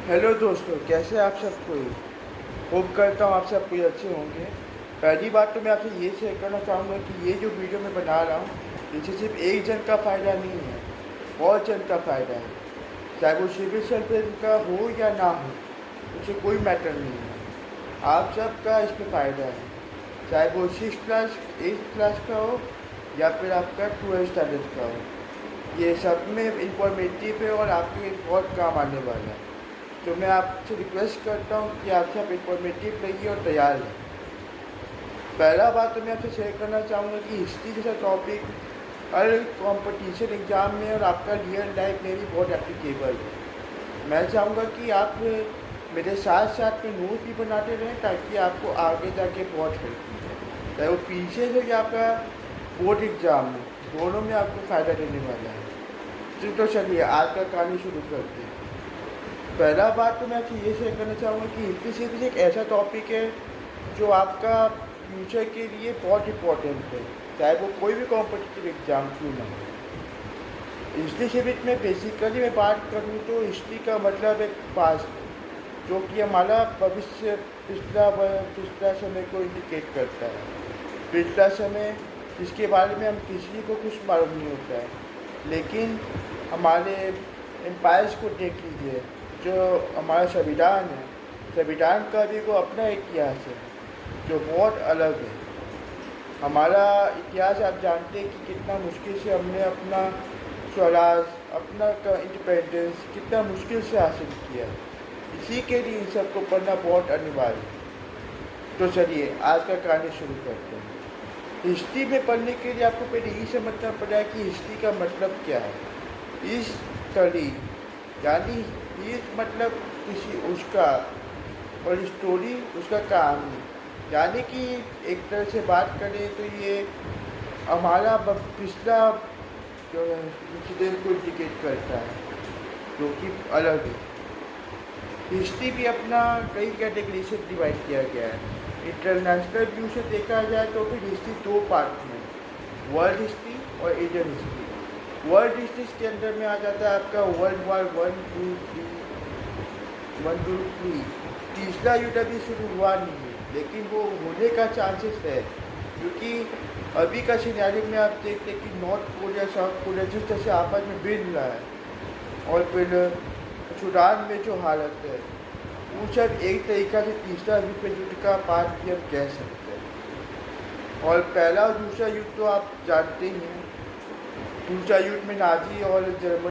Hello दोस्तों, कैसे आप सब कोई। होप करता हूँ आप सब कोई अच्छे होंगे। पहली बात तो मैं आपसे ये शेयर करना चाहूँगा कि ये जो वीडियो मैं बना रहा हूँ इससे सिर्फ एक जन का फ़ायदा नहीं है, बहुत जन का फ़ायदा है। चाहे वो सिविल सर्विस का हो या ना हो, उससे कोई मैटर नहीं है, आप सबका इसमें फ़ायदा है। चाहे वो 6 क्लास 8 क्लास का हो या फिर आपका 12 स्टैंडर्ड का हो, ये सब में इंफॉर्मेटिव है और आपके बहुत काम आने वाला है। तो मैं आपसे रिक्वेस्ट करता हूँ कि आप सब इंफॉर्मेटिव रहिए और तैयार रहें। पहला बात तो मैं आपसे शेयर करना चाहूँगा कि हिस्ट्री जैसा टॉपिक हर कंपटीशन एग्ज़ाम में और आपका रियल लाइफ में भी बहुत एप्लीकेबल है। मैं चाहूँगा कि आप मेरे साथ साथ में नोट भी बनाते रहें ताकि आपको आगे जाके बहुत हेल्प मिले, चाहे वो पीछे से या आपका बोर्ड एग्ज़ाम हो, दोनों में आपको फ़ायदा देने वाला है। तो चलिए आज का कहानी शुरू करते हैं। पहला बात तो मैं आपसे ये शेयर करना चाहूँगा कि हिस्ट्री सिर्फ एक ऐसा टॉपिक है जो आपका फ्यूचर के लिए बहुत इम्पोर्टेंट है, चाहे वो कोई भी कॉम्पिटिटिव एग्ज़ाम क्यों ना हो। हिस्ट्री सिर्फ में बेसिकली मैं बात करूँ तो हिस्ट्री का मतलब है पास्ट, जो कि हमारा भविष्य पिछला समय को इंडिकेट करता है। पिछला समय जिसके बारे में हम किसी को कुछ मालूम नहीं होता है, लेकिन हमारे एम्पायर्स को देख लीजिए, जो हमारा संविधान है, संविधान का भी को अपना इतिहास है जो बहुत अलग है। हमारा इतिहास आप जानते हैं कि कितना मुश्किल से हमने अपना स्वराज, अपना इंडिपेंडेंस कितना मुश्किल से हासिल किया। इसी के लिए इन सबको पढ़ना बहुत अनिवार्य है। तो चलिए आज का कहानी शुरू करते हैं। हिस्ट्री में पढ़ने के लिए आपको पहले यही समझना पड़ा है कि हिस्ट्री का मतलब क्या है। इस स्टडी यानी ये मतलब किसी उसका, और स्टोरी उसका कहानी, यानी कि एक तरह से बात करें तो ये हमारा पिछला जो इंसिडेंट को इंडिकेट करता है, जो कि अलग है। हिस्ट्री भी अपना कई कैटेगरी से डिवाइड किया गया है। इंटरनेशनल व्यू से देखा जाए तो फिर हिस्ट्री दो पार्ट में, वर्ल्ड हिस्ट्री और इंडियन हिस्ट्री। वर्ल्ड हिस्ट्री के अंदर में आ जाता है आपका वर्ल्ड वॉर 1, 2, 3। तीसरा युद्ध अभी शुरू हुआ नहीं है, लेकिन वो होने का चांसेस है, क्योंकि अभी का सिनेरियो में आप देखते हैं कि नॉर्थ कोरिया साउथ कोरिया जिस तरह से आपस में भिड़ रहा है, और फिर सूडान में जो हालत है, वो सब एक तरीका से तीसरा विश्व युद्ध का पार्ट भी हम कह सकते हैं। और पहला और दूसरा युद्ध तो आप जानते ही हैं। दूसरा युद्ध में नाजी और जर्मनी